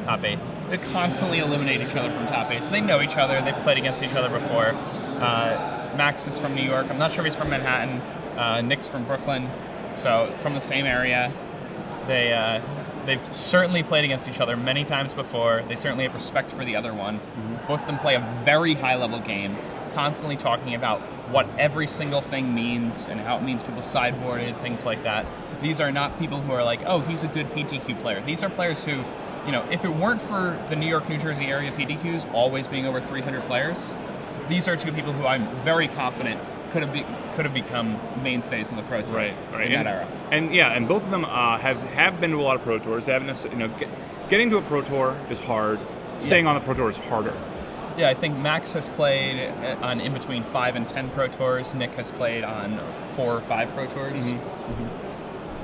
top 8. They constantly eliminate each other from top 8s. They know each other. They've played against each other before. Max is from New York. I'm not sure if he's from Manhattan. Nick's from Brooklyn. So from the same area. They've certainly played against each other many times before. They certainly have respect for the other one. Both of them play a very high-level game, constantly talking about what every single thing means and how it means people sideboarded, things like that. These are not people who are like, oh, he's a good PTQ player. These are players who, you know, if it weren't for the New York, New Jersey area PTQs always being over 300 players, these are two people who I'm very confident could have become mainstays in the Pro Tour in that era. And yeah, and both of them have been to a lot of Pro Tours. They haven't, you know, getting to a Pro Tour is hard. Staying on the Pro Tour is harder. Yeah, I think Max has played on in between 5 and 10 Pro Tours. Nick has played on 4 or 5 Pro Tours.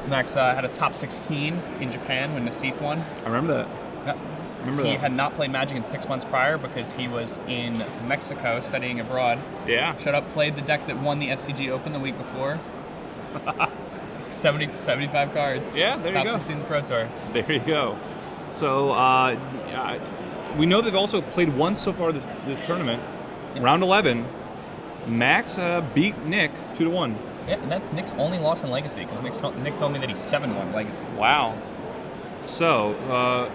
Max had a top 16 in Japan when Nassif won. I remember that. Yeah. He had not played Magic in 6 months prior because he was in Mexico studying abroad. Yeah. Showed up, played the deck that won the SCG Open the week before. 75 cards. Yeah, there you go. Top 16 in the Pro Tour. There you go. So we know they've also played once so far this tournament. Round 11, Max beat Nick 2-1. Yeah, and that's Nick's only loss in Legacy because Nick told me that he's 7-1 Legacy. Wow. So,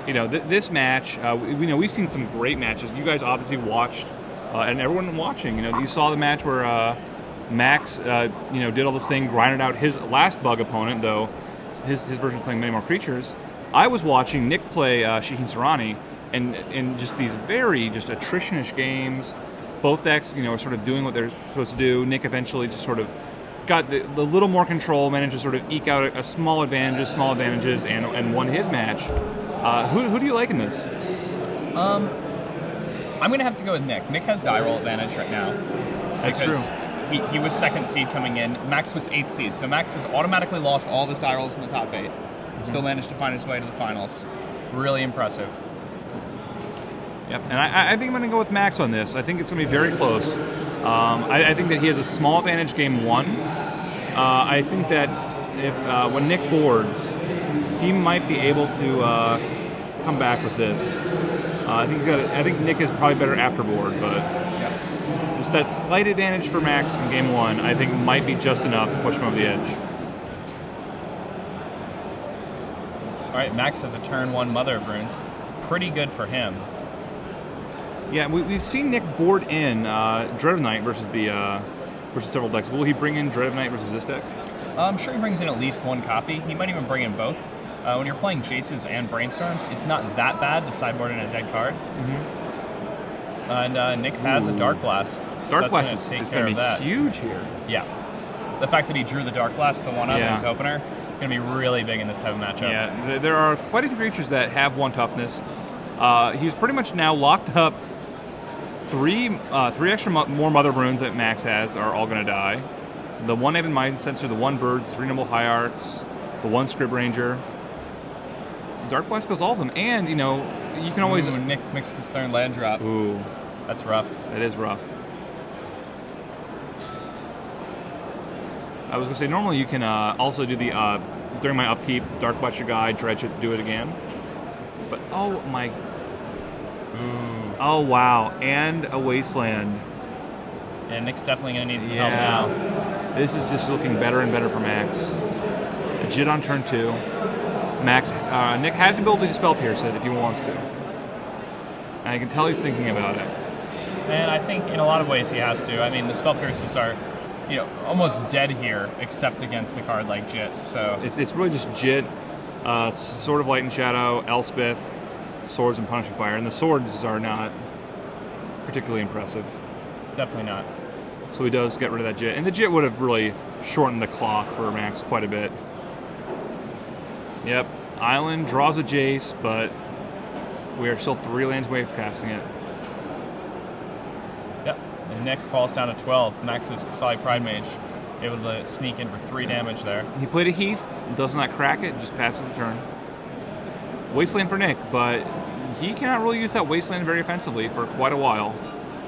you know, this match, we've seen some great matches. You guys obviously watched, and everyone watching, you know, you saw the match where Max, did all this thing, grinded out his last bug opponent, though his version was playing many more creatures. I was watching Nick play Shiheen Sarani, and just these very just attrition-ish games. Both decks, you know, are sort of doing what they're supposed to do. Nick eventually just sort of got the little more control, managed to sort of eke out a small advantages, and won his match. Who do you like in this? I'm going to have to go with Nick. Nick has die roll advantage right now. That's true. He was 2nd seed coming in. Max was 8th seed. So Max has automatically lost all of his die rolls in the top 8. Still managed to find his way to the finals. Really impressive. Yep, and I think I'm going to go with Max on this. I think it's going to be very close. I think that he has a small advantage game 1. I think that if when Nick boards, he might be able to come back with this. I think Nick is probably better after board, but just that slight advantage for Max in game 1, I think might be just enough to push him over the edge. All right, Max has a turn 1 Mother of Runes. Pretty good for him. Yeah, we've seen Nick board in Dread of Night versus several decks. Will he bring in Dread of Night versus this deck? I'm sure he brings in at least 1 copy. He might even bring in both. When you're playing Jaces and Brainstorms, it's not that bad to sideboard in a dead card. And Nick has a Dark Blast. Dark Blast is going to be huge here. Yeah. The fact that he drew the Dark Blast, the 1-up in his opener, going to be really big in this type of matchup. Yeah, there are quite a few creatures that have 1 toughness. He's pretty much now locked up. Three extra more Mother Runes that Max has are all going to die. The 1 Aven Mind Sensor, the 1 Bird, 3 Noble Hierarchs, the 1 Scrib Ranger. Dark Blast goes all of them, and you know you can always. Nick mixed the Stern Land Drop. Ooh, that's rough. That is rough. I was going to say normally you can also do the during my upkeep, Dark Blast your guy, dredge it, do it again. But oh my. Oh wow, and a Wasteland. Yeah, Nick's definitely going to need some help now. This is just looking better and better for Max. A Jit on turn 2. Nick has the ability to spell pierce it if he wants to. And I can tell he's thinking about it. And I think in a lot of ways he has to. I mean, the spell pierces are, you know, almost dead here, except against a card like Jit. So it's really just Jit, Sword of Light and Shadow, Elspeth, Swords and Punishing Fire, and the swords are not particularly impressive. Definitely not. So he does get rid of that Jit, and the Jit would have really shortened the clock for Max quite a bit. Yep, Island draws a Jace, but we are still 3 lands away from casting it. Yep, and Nick falls down to 12. Max's Kasai Pride Mage able to sneak in for 3 damage there. He played a Heath, does not crack it, just passes the turn. Wasteland for Nick, but he cannot really use that Wasteland very offensively for quite a while.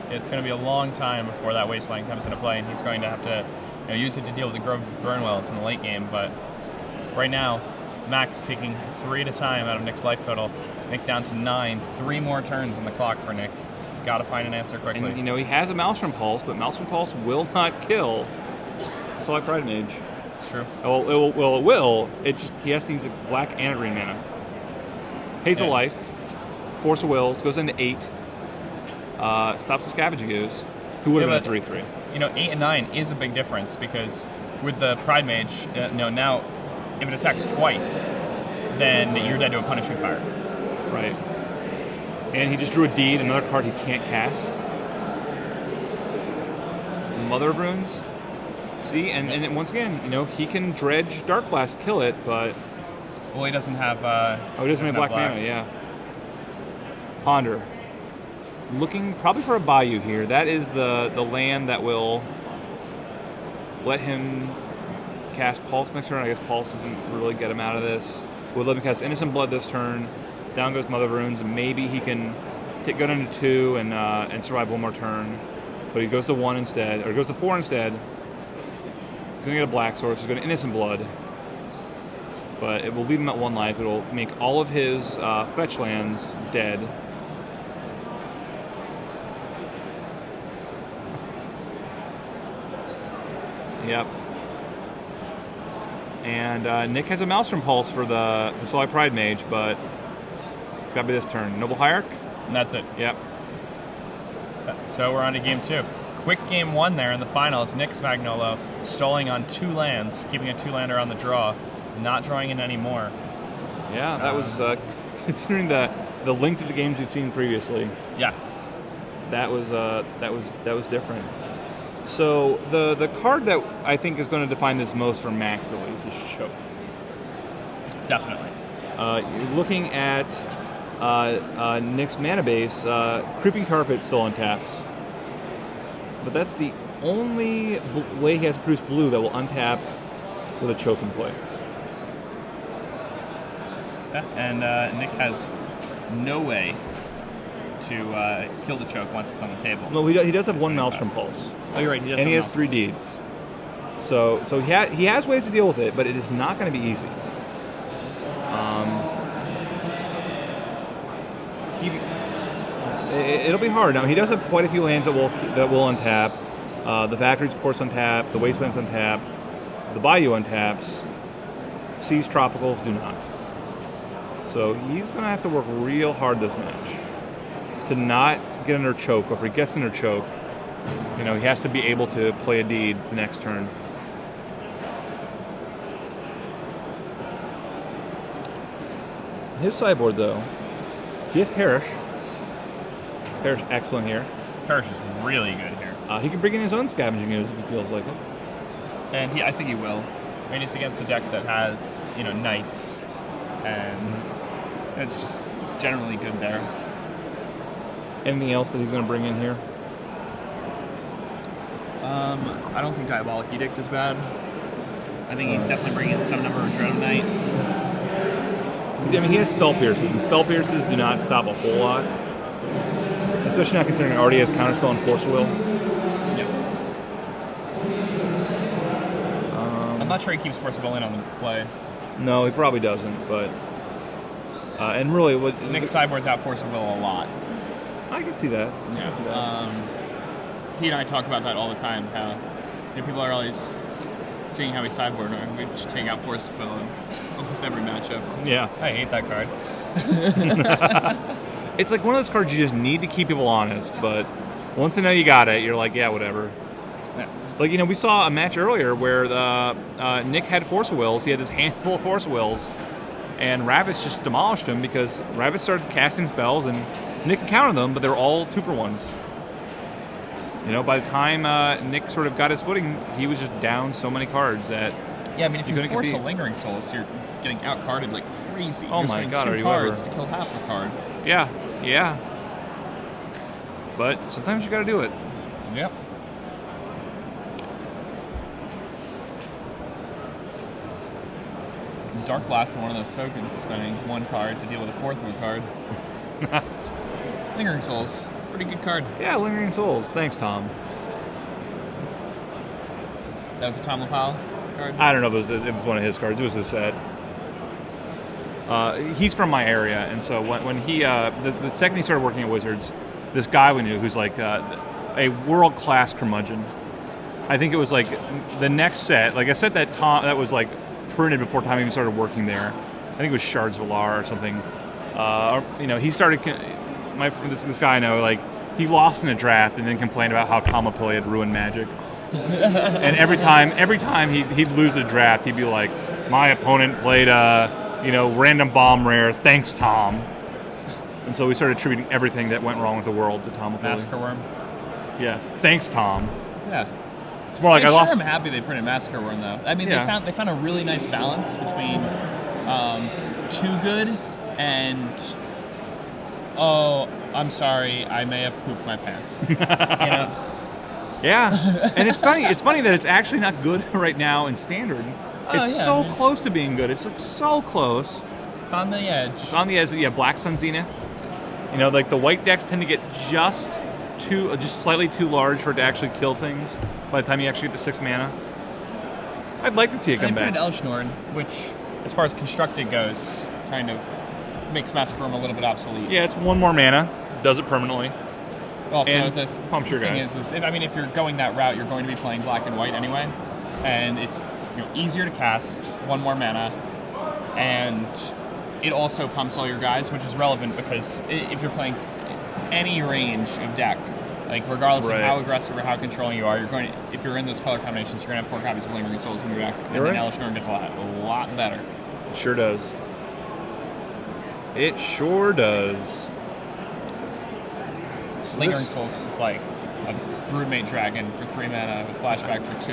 It's going to be a long time before that Wasteland comes into play, and he's going to have to use it to deal with the Burnwells in the late game. But right now, Max taking 3 at a time out of Nick's life total. Nick down to 9. 3 more turns on the clock for Nick. Got to find an answer quickly. And, he has a Maelstrom Pulse, but Maelstrom Pulse will not kill Select Pride Mage. It's true. Well, it will. He has to use a black and a green mana. Pays a life. Force of Wills. Goes into 8. Stops the Scavenging Ooze. Who would have been a 3/3? 8 and 9 is a big difference because with the Pride Mage, now if it attacks twice, then you're dead to a Punishing Fire. Right. And he just drew a Deed, another card he can't cast. Mother of Runes. See, and once again, he can dredge Dark Blast, kill it, but... Well, he doesn't have... he doesn't have black mana, yeah. Ponder. Looking probably for a Bayou here. That is the land that will let him cast Pulse next turn. I guess Pulse doesn't really get him out of this. We'll let him cast Innocent Blood this turn. Down goes Mother of Runes, and maybe he can go down to 2 and survive one more turn. But he goes to 1 instead, or goes to 4 instead. He's going to get a Black Source. He's going to Innocent Blood. But it will leave him at 1 life. It will make all of his fetch lands dead. Yep. And Nick has a Maelstrom Pulse for the Solai Pride Mage, but it's got to be this turn. Noble Hierarch? And that's it. Yep. So we're on to game 2. Quick game 1 there in the finals. Nick Spagnolo stalling on 2 lands, keeping a 2-lander on the draw, not drawing in any more. Yeah, that was, considering the length of the games we've seen previously. Yes. That was different. So the card that I think is going to define this most for Max at least is Choke. Definitely. You're looking at Nick's mana base. Creeping Carpet still untaps, but that's the only way he has to produce blue that will untap with a Choke in play. Yeah, and Nick has no way to kill the Choke once it's on the table. No, he does have 1 Maelstrom Pulse. Oh, you're right. He does and he has 3 Deeds. So he has ways to deal with it, but it is not going to be easy. It'll be hard. Now he does have quite a few lands that will untap. The Factories, of course, untap. The Wastelands untap. The Bayou untaps. Seas Tropicals do not. So he's going to have to work real hard this match to not get under Choke. Or if he gets under Choke, he has to be able to play a Deed the next turn. His sideboard, though, he has Perish. Perish, excellent here. Perish is really good here. He can bring in his own Scavenging Ooze if he feels like it. And I think he will. I mean, it's against the deck that has, Knights, and it's just generally good there. Anything else that he's going to bring in here? I don't think Diabolic Edict is bad. I think he's definitely bringing some number of Dread Knight. I mean, he has Spell Pierces, and Spell Pierces do not stop a whole lot. Especially not considering he already has Counterspell and Force of Will. Yep. I'm not sure he keeps Force of Will in on the play. No, he probably doesn't, but... and really... Nick sideboards out Force of Will a lot. I can see that. Yeah. I can see that. He and I talk about that all the time, how people are always seeing how we sideboard, and we just take out Force of Will in almost every matchup. Yeah. I hate that card. It's like one of those cards you just need to keep people honest, but once they know you got it, you're like, yeah, whatever. Yeah. Like, we saw a match earlier where Nick had Force of Wills. He had this handful of Force of Wills, and Ravitz just demolished him because Ravitz started casting spells, and Nick could counter them, but they were all 2-for-1s. By the time Nick sort of got his footing, he was just down so many cards that... Yeah, I mean, if you force a Lingering Souls, you're getting out-carded like crazy. Oh my god, are you ever... 2 cards to kill half the card. Yeah. But sometimes you gotta do it. Yep. Dark Blast is one of those tokens, spending 1 card to deal with a 4th one card. Lingering Souls, pretty good card. Yeah, Lingering Souls. Thanks, Tom. That was a Tom LaPalle card? I don't know if it was one of his cards. It was his set. he's from my area, and so when he the second he started working at Wizards, this guy we knew who's like a world-class curmudgeon. I think it was like the next set, like a set that that was like printed before Tom even started working there. I think it was Shards Valar or something. He started. This guy I know, like he lost in a draft and then complained about how Tom Apilli had ruined Magic. And every time he'd lose the draft, he'd be like, "My opponent played random bomb rare. Thanks, Tom." And so we started attributing everything that went wrong with the world to Tom Apilli. Massacre Worm. Yeah. Thanks, Tom. Yeah. It's more like I'm happy they printed Massacre Worm though. I mean, Yeah. they found a really nice balance between too good and I'm sorry, I may have pooped my pants. Yeah, and it's funny. It's funny that it's actually not good right now in Standard. It's so close to being good. It's like so close. It's on the edge. It's on the edge. But yeah, Black Sun Zenith. Like the white decks tend to get just slightly too large for it to actually kill things by the time you actually get to 6 mana. I'd like to see it come back. They printed Elshnorn, which, as far as constructed goes, kind of makes Massacre Worm a little bit obsolete. Yeah, it's 1 more mana. Does it permanently. Also, and the thing is if you're going that route, you're going to be playing black and white anyway, and it's easier to cast, 1 more mana, and it also pumps all your guys, which is relevant because if you're playing any range of deck, like regardless of how aggressive or how controlling you are, if you're in those color combinations, you're going to have 4 copies of Lingering Souls in your deck, and then Elshnorn gets a lot better. It sure does. It sure does. Lingering Souls is like a Broodmate Dragon for 3 mana with flashback for 2.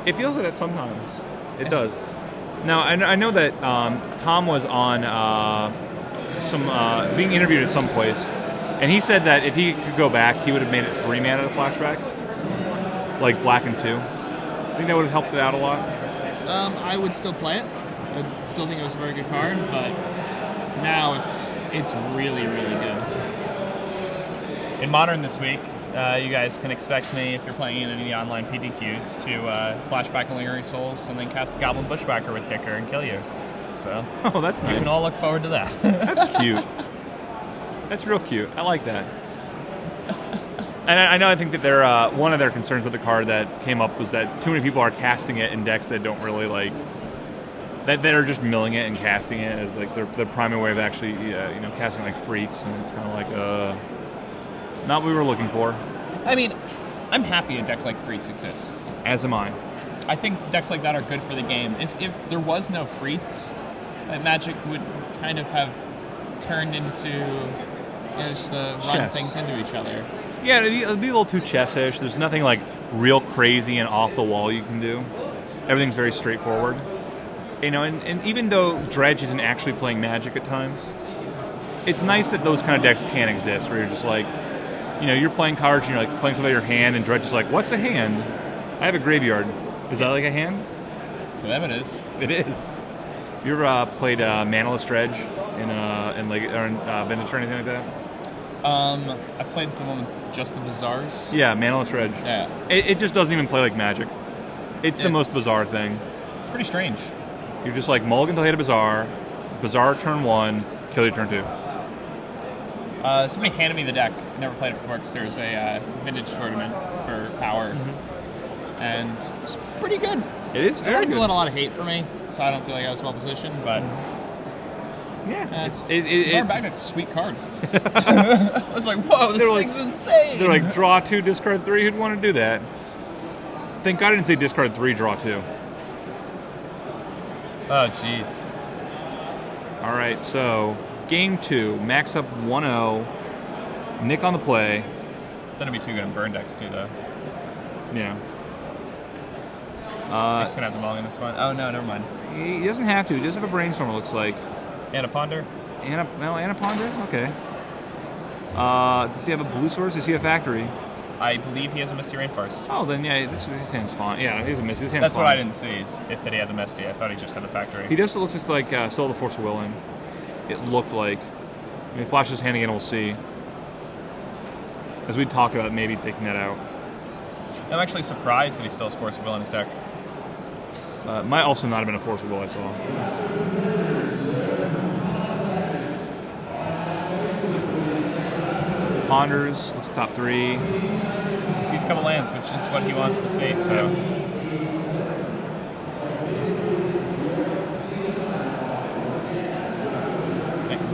It feels like that sometimes. It does. Now, I know that Tom was on being interviewed at some place, and he said that if he could go back, he would have made it 3 mana to flashback, like black and 2. I think that would have helped it out a lot. I would still play it. I still think it was a very good card, but now it's really, really good. In Modern this week, you guys can expect me, if you're playing in any online PTQs, to flashback a Lingering Souls and then cast a Goblin Bushwhacker with Kicker and kill you. So, that's nice. You can all look forward to that. That's cute. That's real cute. I like that. And I think that one of their concerns with the card that came up was that too many people are casting it in decks that don't really like, that are just milling it and casting it as like their primary way of actually casting like freaks, and it's kind of like not what we were looking for. I mean, I'm happy a deck like Freets exists. As am I. I think decks like that are good for the game. If there was no Freets, Magic would kind of have turned into just the run things into each other. Yeah, it'd be a little too chess-ish. There's nothing like real crazy and off the wall you can do. Everything's very straightforward. And even though Dredge isn't actually playing Magic at times, it's nice that those kind of decks can exist, where you're just like, you're playing cards and you're like playing something out of your hand, and Dredge is like, "What's a hand? I have a graveyard. Is that like a hand?" For them, it is. It is. You ever played Manaless Dredge in Vintage or anything like that? I played the one with just the Bazaars. Yeah, Manaless Dredge. Yeah. It just doesn't even play like Magic. It's the most bizarre thing. It's pretty strange. You're just like mulligan till you hit a Bazaar turn 1, kill you turn 2. Somebody handed me the deck. Never played it before because there was a vintage tournament for Power, and it's pretty good. It is very good. People had a lot of hate for me, so I don't feel like I was well positioned. But it's our bag. That's a sweet card. I was like, whoa, this thing's insane. They're like, draw 2, discard 3. Who'd want to do that? Thank God I didn't say discard 3, draw 2. Oh, jeez. All right, so game 2, Max up 1-0. Nick on the play. That'd be too good in burn decks too, though. Yeah. He's gonna have to mulligan this one. Oh no, never mind. He doesn't have to. He does have a brainstorm, it looks like. And a ponder. And a ponder. Okay. Does he have a blue source? Does he have factory? I believe he has a Misty Rainforest. Oh, then yeah, his hand's fine. Yeah, he has a Misty. His hand's That's fine. what I didn't see. Is that he had the Misty. I thought he just had the factory. He does. It looks just like still the Force of Will in. It looked like. I mean, flash his hand again, we'll see. As we talked about, maybe taking that out. I'm actually surprised that he still has Force of Will in his deck. Might also not have been a Force of Will I saw. ponders, looks top 3. Sees a couple lands, which is what he wants to see, so.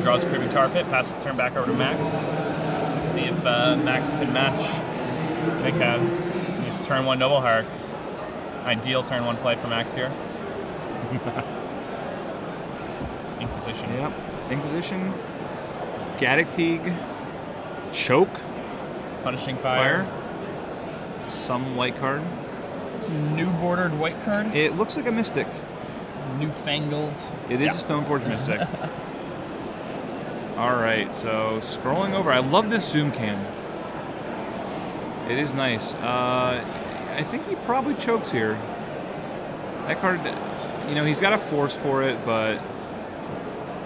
Draws a Creeping Tar Pit, passes the turn back over to Max. Let's see if Max can match. They can. Use turn 1 Noble Hierarch. Ideal turn 1 play for Max here. Inquisition. Yep. Inquisition. Gaddock Teague. Choke. Punishing Fire. Some white card. It's a new bordered white card. It looks like a Mystic. Newfangled. It is a Stoneforge Mystic. Alright, so scrolling over. I love this zoom cam. It is nice. I think he probably chokes here. That card, you know, he's got a force for it, but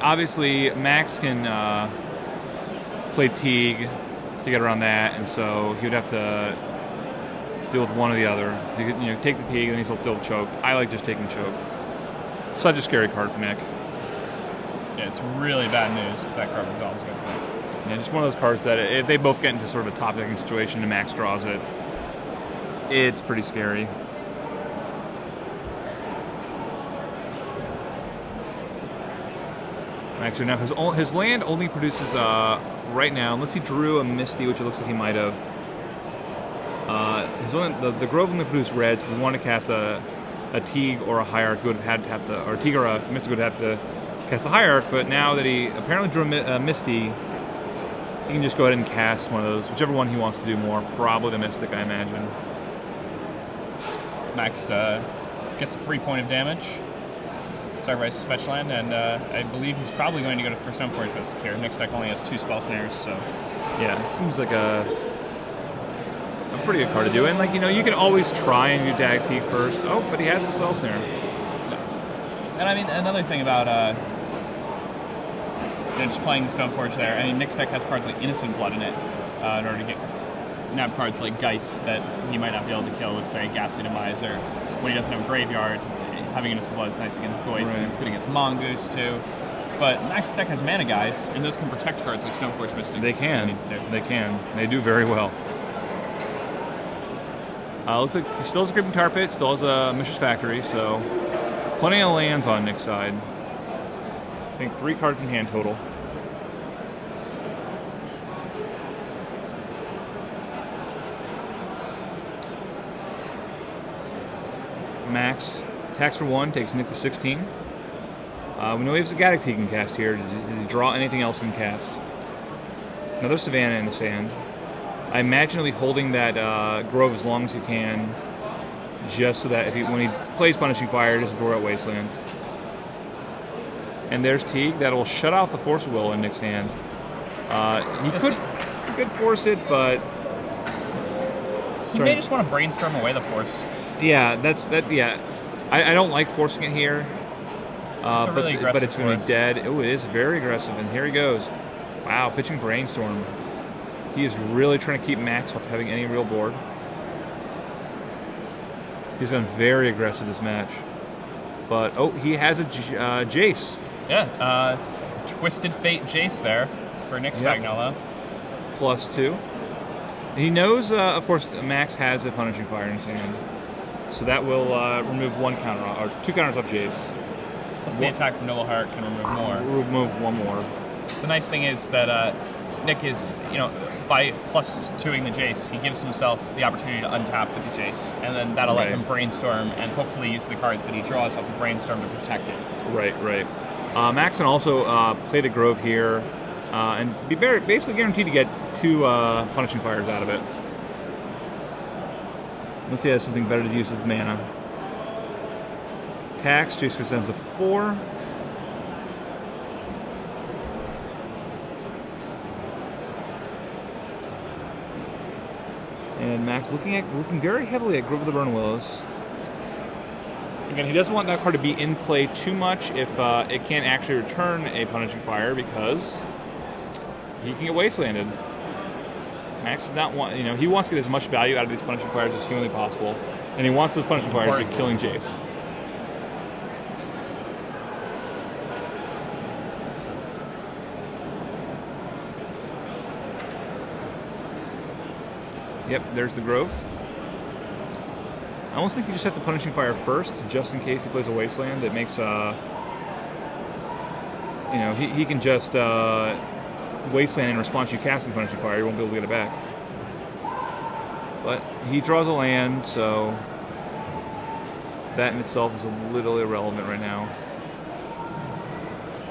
obviously Max can play Teague to get around that, and so he would have to deal with one or the other. He could, you know, take the Teague and he'll still choke. I like just taking choke. Such a scary card for Nick. Yeah, it's really bad news that card resolves against Nick. Yeah, just one of those cards that if they both get into sort of a top-decking situation and Max draws it, it's pretty scary. Max now his land only produces right now, unless he drew a Misty, which it looks like he might have. The Grove only produced red, so if he wanted to cast a Teague or a Hierarch, he would have had to have to, or Teague or a Mystic would have to cast a Hierarch. But now that he apparently drew a Misty, he can just go ahead and cast one of those, whichever one he wants to do more. Probably the Mystic, I imagine. Max gets a free point of damage. Sacrifices fetch land, and I believe he's probably going to go for Stoneforge Mystic here. Nick's deck only has 2 spell snares, so. Yeah, it seems like a pretty good card to do. And, like, you know, you can always try and do Dag Teague first. Oh, but he has a spell snare. Yeah. And I mean, another thing about you know, just playing Stoneforge there, I mean, Nick's deck has cards like Innocent Blood in it in order to get nab cards like Geist that he might not be able to kill with, say, Ghastly Demise, or when he doesn't have a graveyard. Having Innocent Blood is nice against Goyts, right. It's good against Mongoose too. But Max's deck has Mana Guys, and those can protect cards like Stoneforge Mystic. They can. They can. They do very well. Looks like he still has a Creeping Tar Pit, still has a Mishra's Factory, so plenty of lands on Nick's side. I think 3 cards in hand total. Max attacks for 1, takes Nick to 16. We know he has a Gaddock he can cast here. Does he draw anything else he can cast? Another Savannah in his hand. I imagine he'll be holding that Grove as long as he can, just so that when he plays Punishing Fire, he doesn't throw out Wasteland. And there's Teague. That'll shut off the Force of Will in Nick's hand. He could force it, but he may just want to brainstorm away the Force. Yeah, yeah, I don't like forcing it here. Really but it's going to be dead. Oh, it is very aggressive, and here he goes. Wow, pitching Brainstorm. He is really trying to keep Max off having any real board. He's gone very aggressive this match. But, oh, he has a Jace. Yeah, Twisted Fate Jace there for Nick Spagnolo. +2. He knows, of course, Max has a Punishing Fire in his hand. So that will remove 1 counter, or 2 counters off Jace. Plus the attack from Noble Heart can remove more. Remove 1 more. The nice thing is that Nick is, you know, by +2ing the Jace, he gives himself the opportunity to untap with the Jace, and then that'll let him brainstorm and hopefully use the cards that he draws off the brainstorm to protect it. Right. Max can also play the Grove here and be basically guaranteed to get 2 Punishing Fires out of it. Let's see, he has something better to use with mana. Tax, Jace goes down to 4. And Max looking very heavily at Grove of the Burning Willows. Again, he doesn't want that card to be in play too much if it can't actually return a Punishing Fire, because he can get Wastelanded. Max does not want, you know, he wants to get as much value out of these Punishing Fires as humanly possible, and he wants those Punishing Fires to be killing Jace. Yep, there's the Grove. I almost think you just have to Punishing Fire first, just in case he plays a Wasteland. That makes, he can just Wasteland in response to you casting Punishing Fire. You won't be able to get it back. But he draws a land, so that in itself is a little irrelevant right now.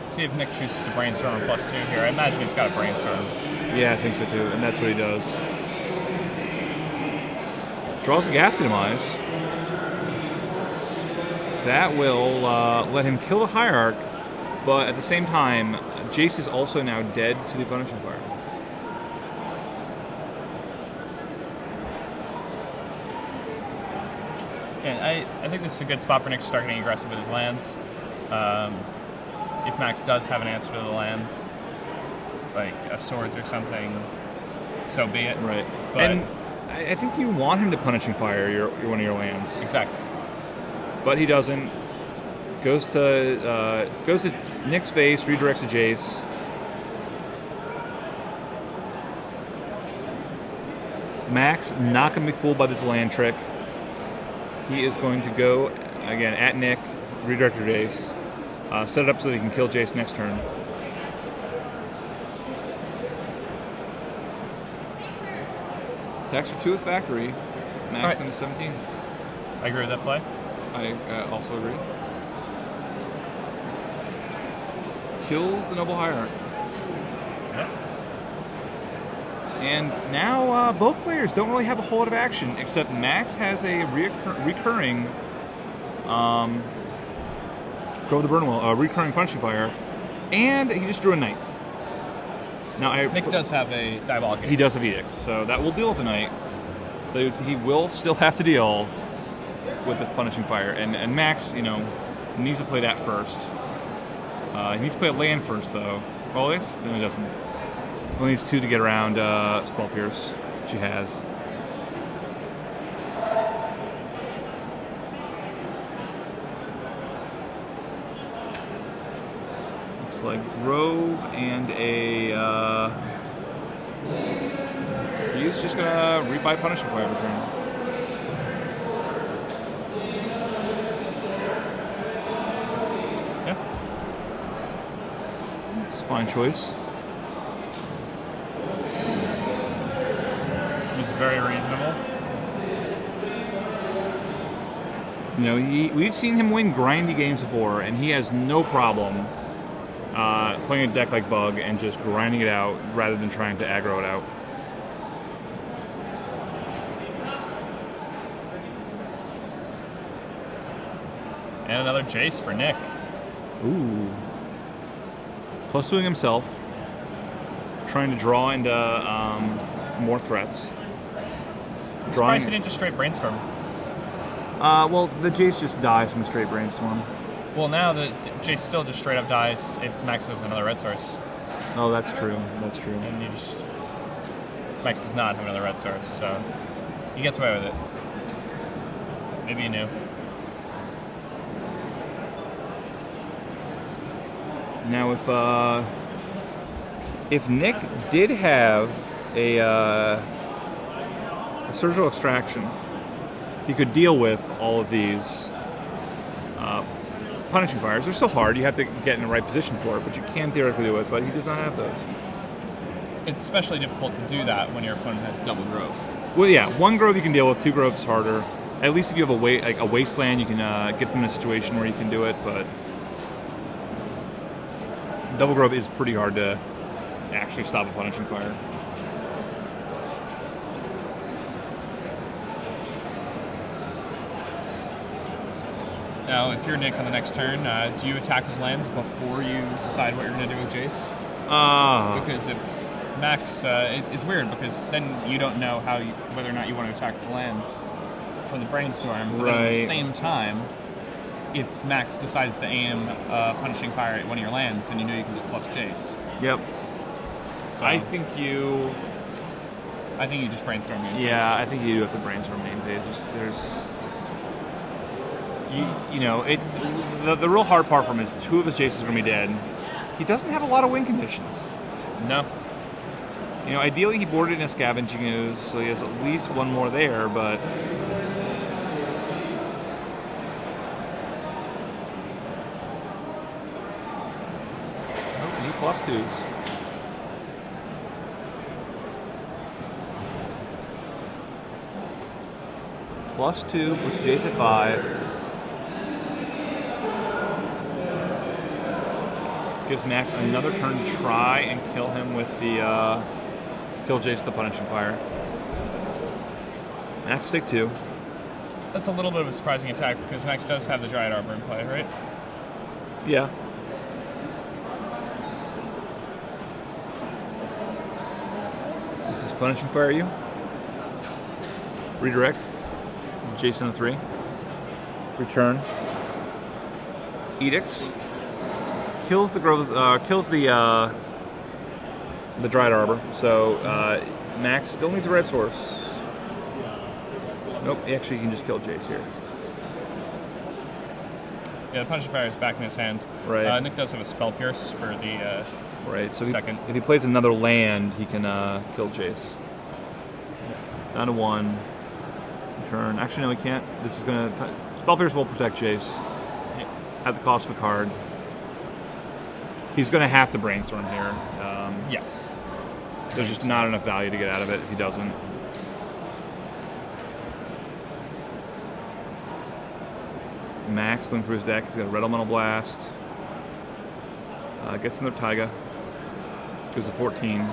See if Nick chooses to Brainstorm a +2 here. I imagine he's got a Brainstorm. Yeah, I think so too, and that's what he does. Draws a Ghastly Demise. That will let him kill the Hierarch, but at the same time, Jace is also now dead to the Punishing Fire. And I think this is a good spot for Nick to start getting aggressive with his lands. If Max does have an answer to the lands, like a Swords or something, so be it. Right. But and I think you want him to Punishing Fire one of your lands. Exactly. But he doesn't. Goes to Nick's face, redirects to Jace. Max not going to be fooled by this land trick. He is going to go, again, at Nick, redirect to Jace. Set it up so that he can kill Jace next turn. Attacks for 2 with Factory. Max into 17. I agree with that play. I also agree. Kills the Noble Hierarch. Yep. And now both players don't really have a whole lot of action, except Max has a recurring Grove the Burnwell, recurring Punishing Fire, and he just drew a Knight. Now Nick does have a Diabolic. He does have Edict, so that will deal with the Knight. So he will still have to deal with this Punishing Fire, and Max, needs to play that first. He needs to play a land first, though. Well, no, he doesn't. He only needs 2 to get around Spell Pierce, which he has. Looks like Grove and he's just gonna rebuy Punishing Fire every turn. Yeah. It's a fine choice. Seems very reasonable. We've seen him win grindy games before, and he has no problem playing a deck like Bug and just grinding it out rather than trying to aggro it out. And another Jace for Nick. Ooh. Plus doing himself. Trying to draw into more threats. I'm surprised he didn't just straight Brainstorm. Well, the Jace just dies from a straight Brainstorm. Well, now the Jace still just straight up dies if Max has another red source. Oh, that's true. That's true. And Max does not have another red source, so he gets away with it. Maybe you knew. Now, if Nick did have a Surgical Extraction, he could deal with all of these Punishing Fires. They're still hard. You have to get in the right position for it, but you can theoretically do it, but he does not have those. It's especially difficult to do that when your opponent has double Grove. Well, yeah, 1 Grove you can deal with, 2 Groves is harder. At least if you have a Wasteland, you can get them in a situation where you can do it, but double Grove is pretty hard to actually stop a Punishing Fire. Now, if you're Nick on the next turn, do you attack with lands before you decide what you're going to do with Jace? Because if Max, it's weird because then you don't know whether or not you want to attack the lands from the Brainstorm. But then at the same time, if Max decides to aim Punishing Fire at one of your lands, then you know you can just plus Jace. Yep. So I think you just Brainstorm main phase. Yeah, I think you do have to Brainstorm main phase. The real hard part for him is 2 of his Jaces are going to be dead. He doesn't have a lot of win conditions. No. You know, ideally he boarded in a Scavenging Ooze, so he has at least one more there, but... Oh, he +2s. +2 puts Jace at 5. Gives Max another turn to try and kill him with the kill Jace with the Punishing Fire. Max will take 2. That's a little bit of a surprising attack because Max does have the Dryad Arbor in play, right? Yeah. This is Punishing Fire you. Redirect. Jason on 3. Return. Edicts. Kills the growth. Kills the Dryad Arbor. So Max still needs a red source. Nope. Actually, you can just kill Jace here. Yeah, the Punishing Fire is back in his hand. Right. Nick does have a Spell Pierce for the right. So second. If he plays another land, he can kill Jace. Down to 1. Turn. Actually, no, he can't. This is gonna. Spell Pierce will protect Jace at the cost of a card. He's gonna have to Brainstorm here. Yes. There's just not enough value to get out of it if he doesn't. Max going through his deck. He's got a Red Elemental Blast. Gets another Taiga. Goes to 14.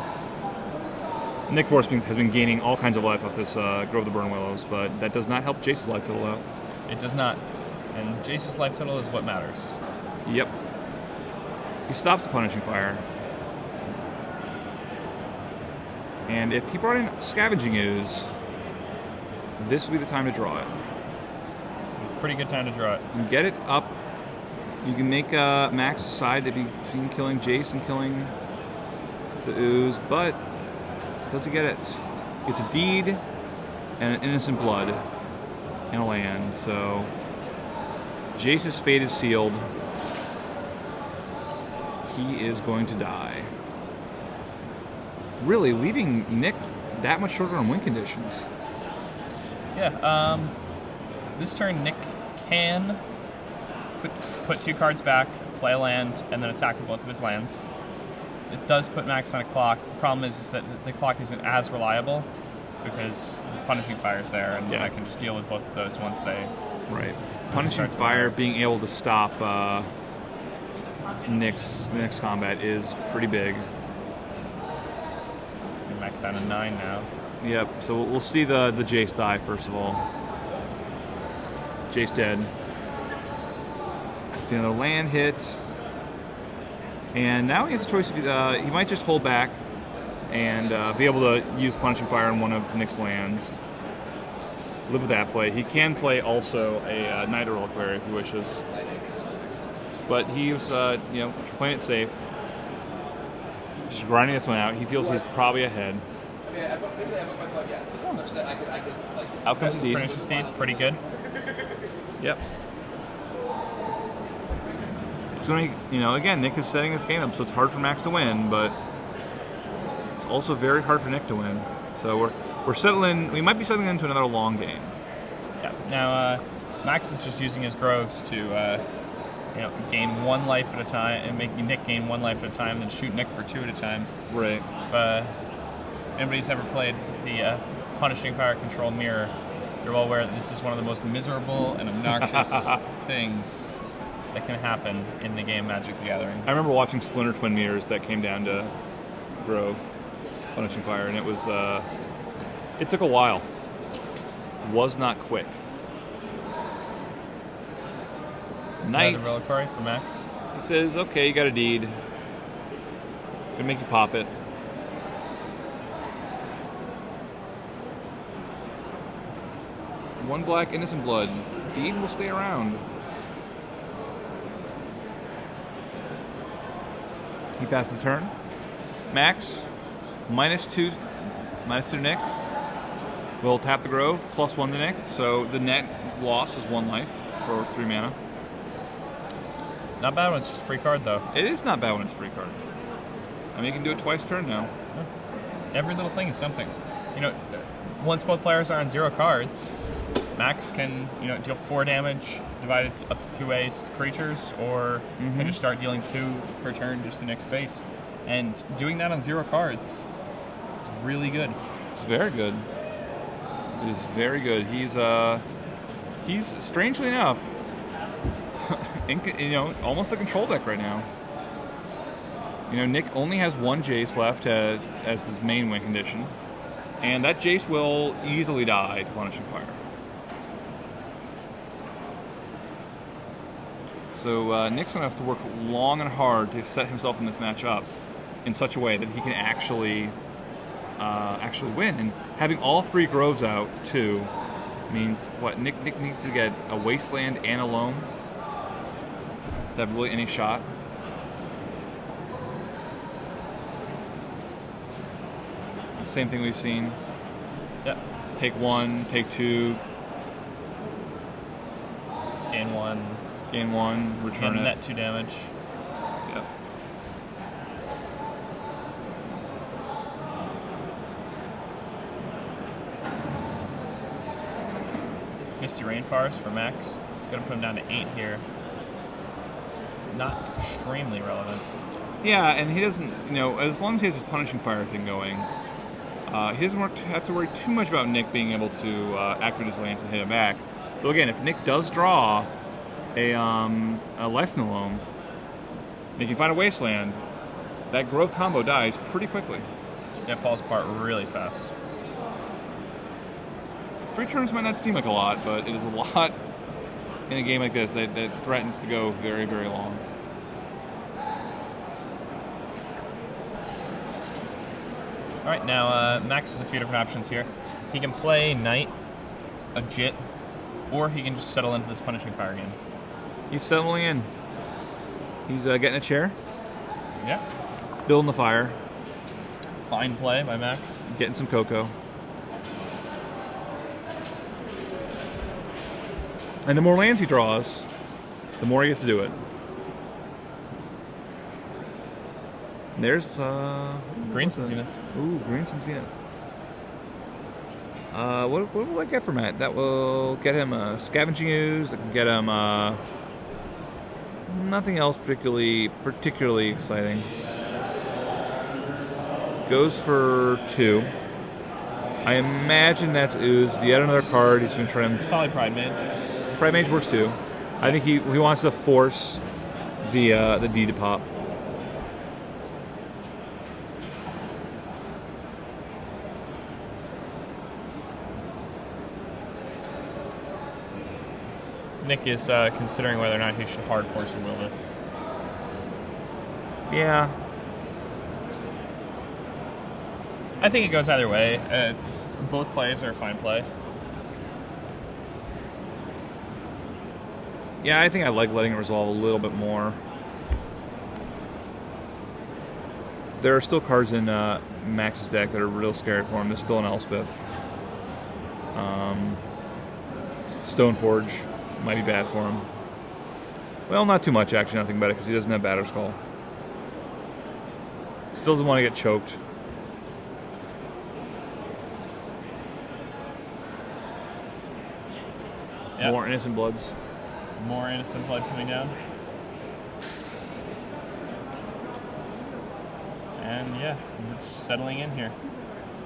Nick Force has been gaining all kinds of life off this Grove of the Burn Willows, but that does not help Jace's life total out. It does not. And Jace's life total is what matters. Yep. He stops the Punishing Fire. And if he brought in Scavenging Ooze, this would be the time to draw it. Pretty good time to draw it. You get it up. You can make Max decide to be between killing Jace and killing the Ooze, but does he get it? It's a deed and an innocent blood and a land, so Jace's fate is sealed. He is going to die. Really, leaving Nick that much shorter on win conditions. Yeah, this turn Nick can put 2 cards back, play a land, and then attack with both of his lands. It does put Max on a clock. The problem is that the clock isn't as reliable because the Punishing Fire is there, and I can just deal with both of those once they... Right. Punishing Fire being able to stop Nick's next combat is pretty big. And Max down to 9 now. Yep, so we'll see the Jace die first of all. Jace dead. See another land hit. And now he has a choice to do he might just hold back and be able to use Punishing Fire on one of Nick's lands. Live with that play. He can play also a Night Reliquary if he wishes. But he was, you know, playing it safe. Just grinding this one out. He feels he's probably ahead. Out comes the deed. Finishes deed, pretty good. Yep. It's going to, you know, again, Nick is setting this game up, so it's hard for Max to win, but it's also very hard for Nick to win. So we're settling. We might be settling into another long game. Yeah. Now Max is just using his groves to, you know, gain 1 life at a time and make Nick gain 1 life at a time, then shoot Nick for 2 at a time. Right. If anybody's ever played the Punishing Fire Control Mirror, you're well aware that this is one of the most miserable and obnoxious things that can happen in the game Magic the Gathering. I remember watching Splinter Twin Mirrors that came down to Grove, Punishing Fire, and it was, it took a while. Was not quick. Knight. Another Reliquary for Max. He says, okay, you got a deed. Gonna make you pop it. One black, innocent blood. Deed will stay around. He passes turn. Max, -2 to Nick. We'll tap the Grove, +1 to Nick. So the net loss is 1 life for 3 mana. Not bad when it's just a free card, though. It is not bad when it's a free card. I mean, you can do it twice turn now. Yeah. every little thing is something. You know, once both players are on 0 cards, Max can, you know, deal 4 damage divided up to 2 ways to creatures, or can just start dealing 2 per turn just to Nick's face. And doing that on 0 cards is really good. It's very good. It is very good. He's strangely enough, you know, almost the control deck right now. You know, Nick only has 1 Jace left as his main win condition, and that Jace will easily die to Punishing Fire. So Nick's going to have to work long and hard to set himself in this match up in such a way that he can actually win. And having all 3 Groves out too means what? Nick needs to get a Wasteland and a Loam to have really any shot. Same thing we've seen. Yep. Take 1, take 2. Gain 1. Gain 1, return and it. net 2 damage. Yep. Misty Rainforest for Max. Gonna put him down to 8 here. Not extremely relevant. Yeah, and he doesn't, you know, as long as he has his Punishing Fire thing going, he doesn't have to worry too much about Nick being able to activate his lance and hit him back. Though again, if Nick does draw a Life No Loam, and he can find a Wasteland, that Grove combo dies pretty quickly. It falls apart really fast. 3 turns might not seem like a lot, but it is a lot in a game like this that threatens to go very, very long. Alright, now Max has a few different options here. He can play Knight, a Jit, or he can just settle into this Punishing Fire game. He's settling in. He's getting a chair. Yeah. Building the fire. Fine play by Max. Getting some cocoa. And the more lands he draws, the more he gets to do it. And there's Green Zenith. Ooh, Green Zenith. What will I get from that? That will get him Scavenging Ooze. That can get him nothing else particularly exciting. Goes for 2. I imagine that's Ooze. Yet another card. He's going to try him. Solid Pride Mage. Pride Mage works too. I think he wants to force the D to pop. Nick is considering whether or not he should hard force or will this. Yeah. I think it goes either way. Both plays are a fine play. Yeah, I think I like letting it resolve a little bit more. There are still cards in Max's deck that are real scary for him. There's still an Elspeth. Stoneforge might be bad for him. Well, not too much actually, nothing about it, because he doesn't have Batterskull. Still doesn't want to get choked. Yep. More Innocent Bloods. More Innocent Blood coming down. And yeah, we're just settling in here.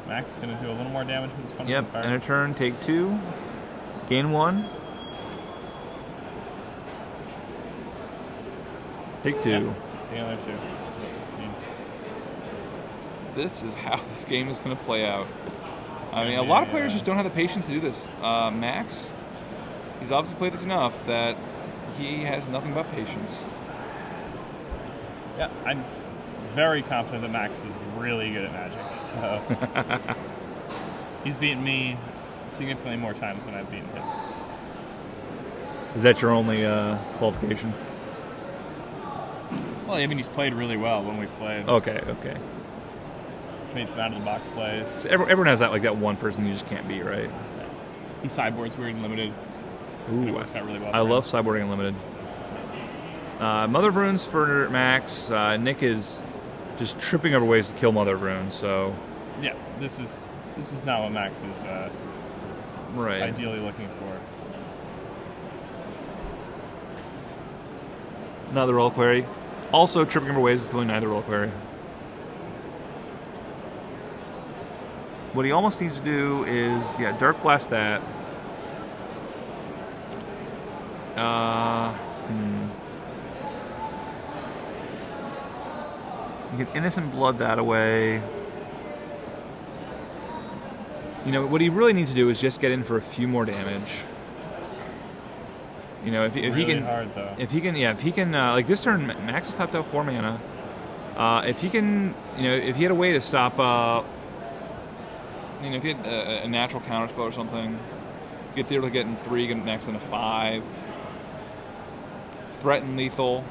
Max is going to do a little more damage with this Punishing Fire. And a turn, take 2. Gain 1. Take 2. Yep. Take another 2. This is how this game is going to play out. I mean, a lot of players just don't have the patience to do this. Max, he's obviously played this enough that he has nothing but patience. Yeah, I'm very confident that Max is really good at Magic, so he's beaten me significantly more times than I've beaten him. Is that your only qualification? Well, I mean, he's played really well when we've played. Okay. He's made some out-of-the-box plays. So everyone has that one person you just can't beat, right? Yeah. He sideboards weird and limited. Ooh, it works out really well. I love sideboarding unlimited. Mother of Runes for Max. Nick is just tripping over ways to kill Mother of Runes, so... Yeah. this is not what Max is right. ideally looking for. Another reliquary. Also, tripping over waves with killing neither reliquary. What he almost needs to do is, yeah, Dark Blast that. You get Innocent Blood that away. You know, what he really needs to do is just get in for a few more damage. You know, if really he can, hard, though. if he can, like this turn, Max is tapped out 4 mana. If he can, you know, if he had a way to stop, you know, if he had a natural counterspell or something, you could theoretically get in 3, get Max in a 5, threaten lethal,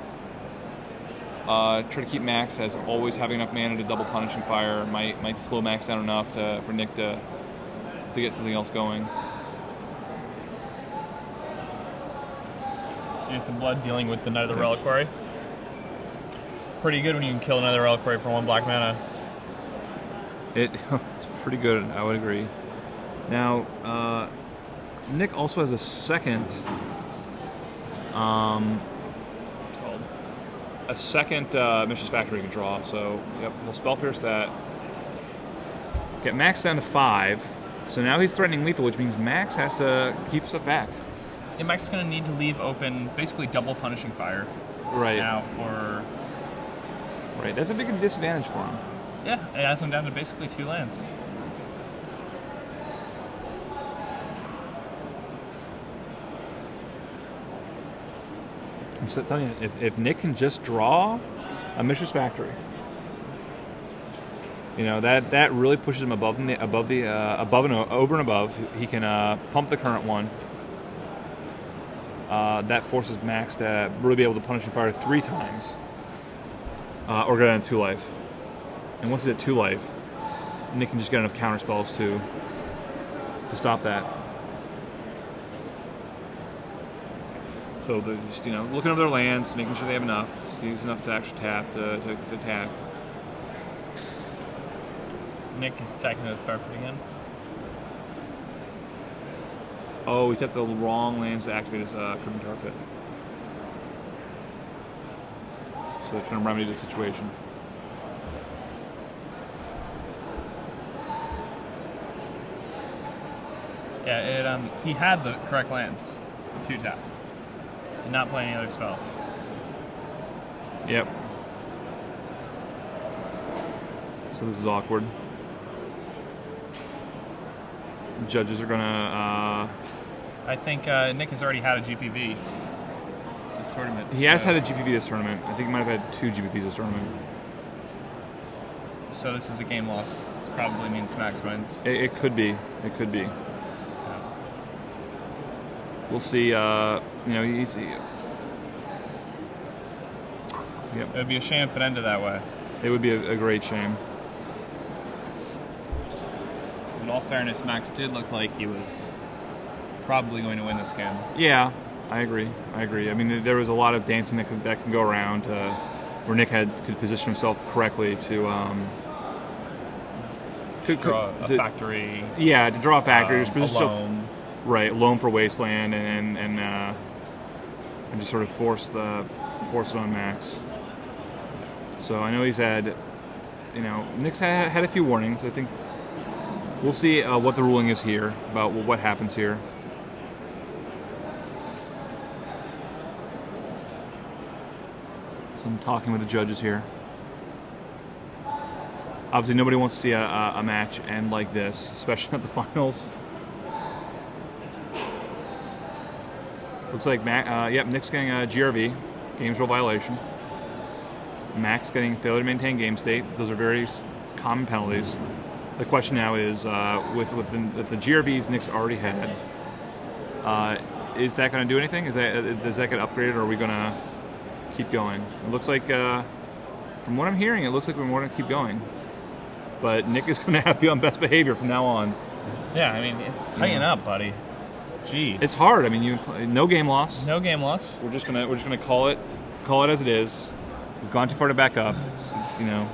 try to keep Max as always having enough mana to double Punishing Fire, might slow Max down enough for Nick to get something else going. Some blood dealing with the Knight of the Reliquary. Pretty good when you can kill another Reliquary for 1 black mana. It's pretty good, I would agree. Now, Nick also has a second, Mishra's Factory you can draw. So, yep, we'll Spell Pierce that. Get Max down to 5. So now he's threatening lethal, which means Max has to keep stuff back. Yeah, Max is going to need to leave open basically double Punishing Fire. Right. Now for... Right, that's a big disadvantage for him. Yeah, it has him down to basically 2 lands. I'm just telling you, if Nick can just draw a Mishra's Factory, you know, that really pushes him above and over and above. He can pump the current one. That forces Max to really be able to Punishing Fire 3 times, or get on 2 life. And once he's at 2 life, Nick can just get enough counter spells to stop that. So they're just, you know, looking over their lands, making sure they have enough, use enough to actually tap to attack. Nick is attacking the Tarpon again. Oh, he tapped the wrong lands to activate his Crimson Tar Pit. So they're trying to remedy the situation. Yeah, he had the correct lands, 2 tap. Did not play any other spells. Yep. So this is awkward. The judges are gonna... I think Nick has already had a GPV this tournament. He has had a GPV this tournament. I think he might have had 2 GPVs this tournament. So this is a game loss. This probably means Max wins. It could be. It could be. Yeah. We'll see. You know, he's... Yep. It would be a shame if it ended that way. It would be a great shame. In all fairness, Max did look like he was probably going to win this game. Yeah, I agree. I mean, there was a lot of dancing that can go around where Nick could position himself correctly to draw a factory. Yeah, to draw a factory. Just position loam. Right, loam for Wasteland, and just sort of force it on Max. So I know he's had, you know, Nick's had a few warnings. I think we'll see what the ruling is here about what happens here. So I'm talking with the judges here. Obviously, nobody wants to see a match end like this, especially at the finals. Looks like Nick's getting a GRV, games rule violation. Max getting failure to maintain game state. Those are very common penalties. The question now is, with the GRVs Nick's already had, is that going to do anything? Does that get upgraded, or are we going to keep going? It looks like, from what I'm hearing, it looks like we're going to keep going. But Nick is going to have to be on best behavior from now on. Yeah, I mean, tighten up, buddy. Jeez. It's hard. I mean, no game loss. No game loss. We're just gonna call it as it is. We've gone too far to back up. You know.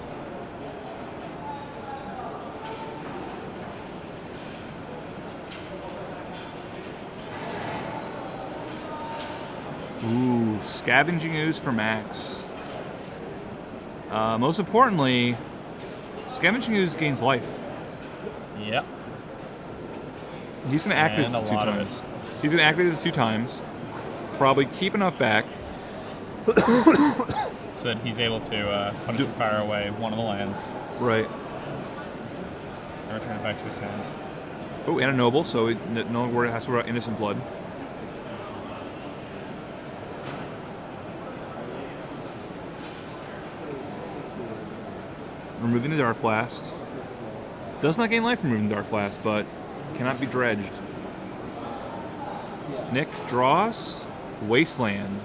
Ooh, Scavenging Ooze for Max. Most importantly, Scavenging Ooze gains life. Yep. He's going to activate this 2 times. He's going to activate this 2 times. Probably keep enough back. So that he's able to punishing fire away one of the lands. Right. And return it back to his hand. Oh, and a noble, so it no longer has to worry about innocent blood. Removing the Dark Blast. Does not gain life from removing the Dark Blast, but cannot be dredged. Nick draws Wasteland.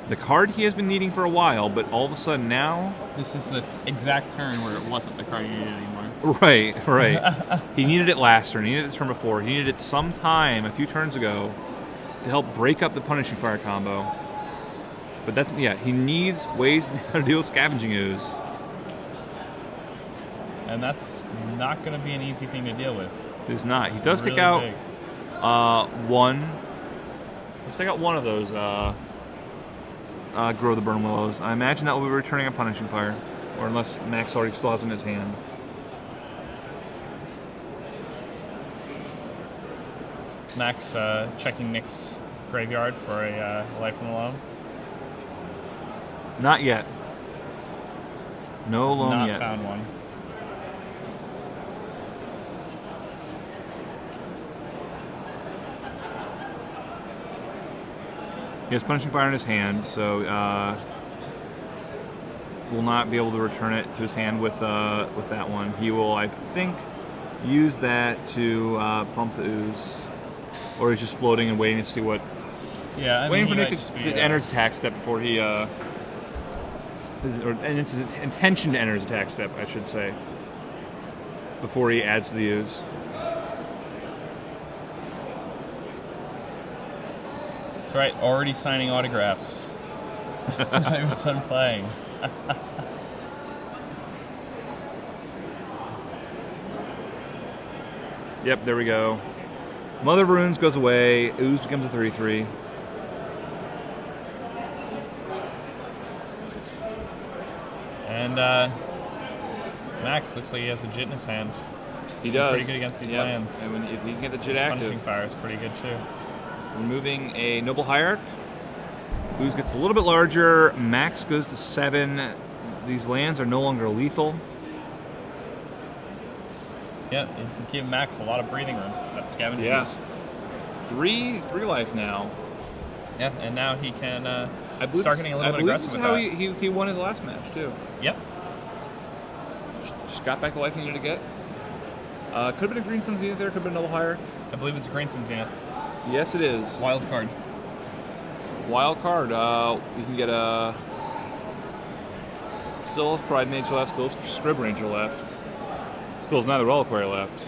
The card he has been needing for a while, but all of a sudden now... This is the exact turn where it wasn't the card you needed anymore. Right. He needed it last turn. He needed this turn before. He needed it sometime a few turns ago to help break up the Punishing Fire combo. But that's, yeah, he needs ways now to deal with Scavenging Ooze. And that's not going to be an easy thing to deal with. It is not. He does really take out big. one. Let's take out one of those Grow the Burn Willows. I imagine that will be returning a Punishing Fire. Or unless Max already still has it in his hand. Max checking Nick's graveyard for a life from the loan. Not yet. No loan yet. Not found one. He has Punishing Fire in his hand, so will not be able to return it to his hand with that one. He will, I think, use that to pump the Ooze, or he's just floating and waiting to see what. Yeah, I waiting mean, for Nick to enter his attack step before he. And it's his intention to enter his attack step, I should say, before he adds to the Ooze. That's right, already signing autographs. I was done playing. Yep, there we go. Mother of Runes goes away. Ooze becomes a 3/3. And Max looks like he has a Jit in his hand. He does. Pretty good against these lands. And if he can get the Jit His active. Punishing Fire is pretty good too. Removing a Noble Hierarch. Ooze gets a little bit larger. Max goes to 7. These lands are no longer lethal. Yeah, it can give Max a lot of breathing room. That's Scavenging Yeah. Ooze. 3 life now. Yeah, and now he can start getting a little bit aggressive with that. This is how he won his last match too. Yep. Just got back the life he needed to get. Could have been a Green Sun Zenith there. Could have been a Noble Hierarch. I believe it's a Green Sun Zenith. Yes, it is. Wild card. Wild card. You can get a. Still has Pride Nature left. Still has Scrib Ranger left. Still has Neither Reliquary left.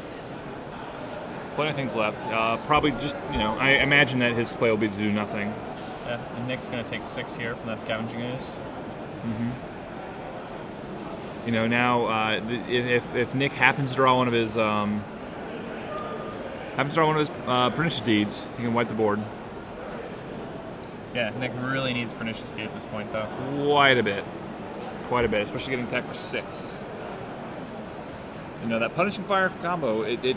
Plenty of things left. Probably just, I imagine that his play will be to do nothing. Yeah, and Nick's going to take 6 here from that Scavenging Ooze. Mm-hmm. Now if Nick happens to draw one of his Pernicious Deeds, he can wipe the board. Yeah, Nick really needs Pernicious Deed at this point, though. Quite a bit, especially getting attacked for 6. That Punishing Fire combo, it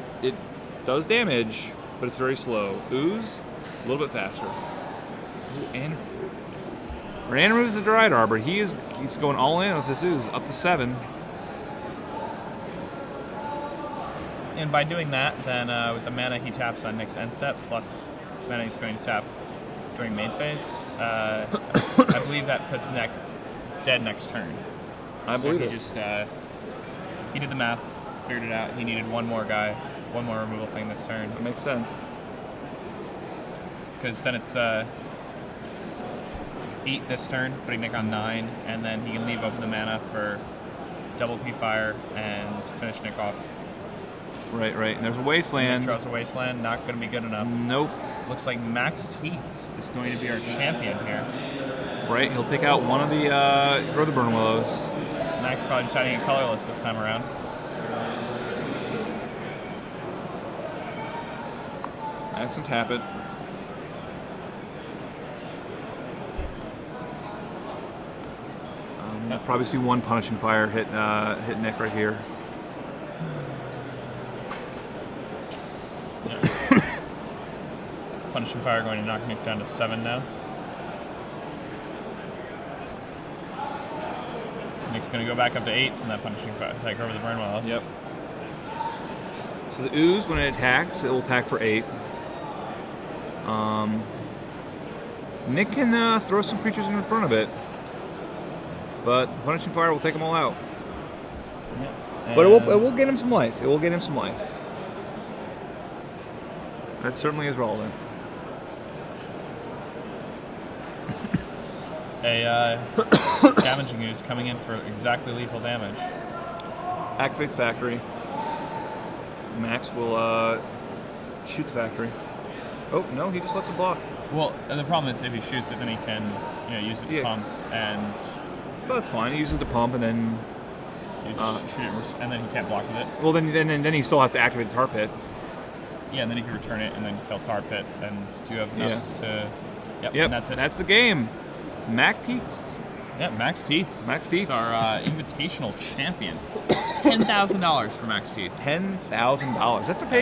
does damage, but it's very slow. Ooze, a little bit faster. Ooh, and removes the Dryad Arbor. He's going all in with this Ooze, up to 7. And by doing that, then with the mana he taps on Nick's end step, plus mana he's going to tap during main phase, I believe that puts Nick dead next turn. I believe it. He did the math, figured it out. He needed one more removal thing this turn. That makes sense. Because then it's 8 this turn, putting Nick on 9, and then he can leave open the mana for double P Fire and finish Nick off. Right. And there's a Wasteland. Nick draws a Wasteland, not going to be good enough. Nope. Looks like Max Tietz is going to be our champion here. Right, he'll take out one of the Grow the Burn Willows. Max probably just having a colorless this time around. Nice and tap it. probably see one Punishing Fire hit Nick right here. Yeah. Punishing Fire going to knock Nick down to 7 now. Nick's going to go back up to 8 from that Punishing Fire. Take over the Burn Wells. Yep. So the Ooze, when it attacks, it will attack for 8. Nick can throw some creatures in front of it, but Punishing Fire will take them all out. Yep. But it will get him some life. It will get him some life. That certainly is relevant. A Scavenging Ooze coming in for exactly lethal damage. Activate Factory. Max will shoot the Factory. Oh, no, he just lets it block. Well, the problem is if he shoots it, then he can use it to pump, and... Well, that's fine. He uses the pump, and then... You just shoot it, and then he can't block with it. Well, then he still has to activate the Tar Pit. Yeah, and then he can return it, and then kill Tar Pit, and do you have enough to... Yep, and that's it. That's the game. Mac Tietz. Yeah, Max Tietz. Max Tietz. It's our invitational champion. $10,000 for Max Tietz. $10,000. That's a pay.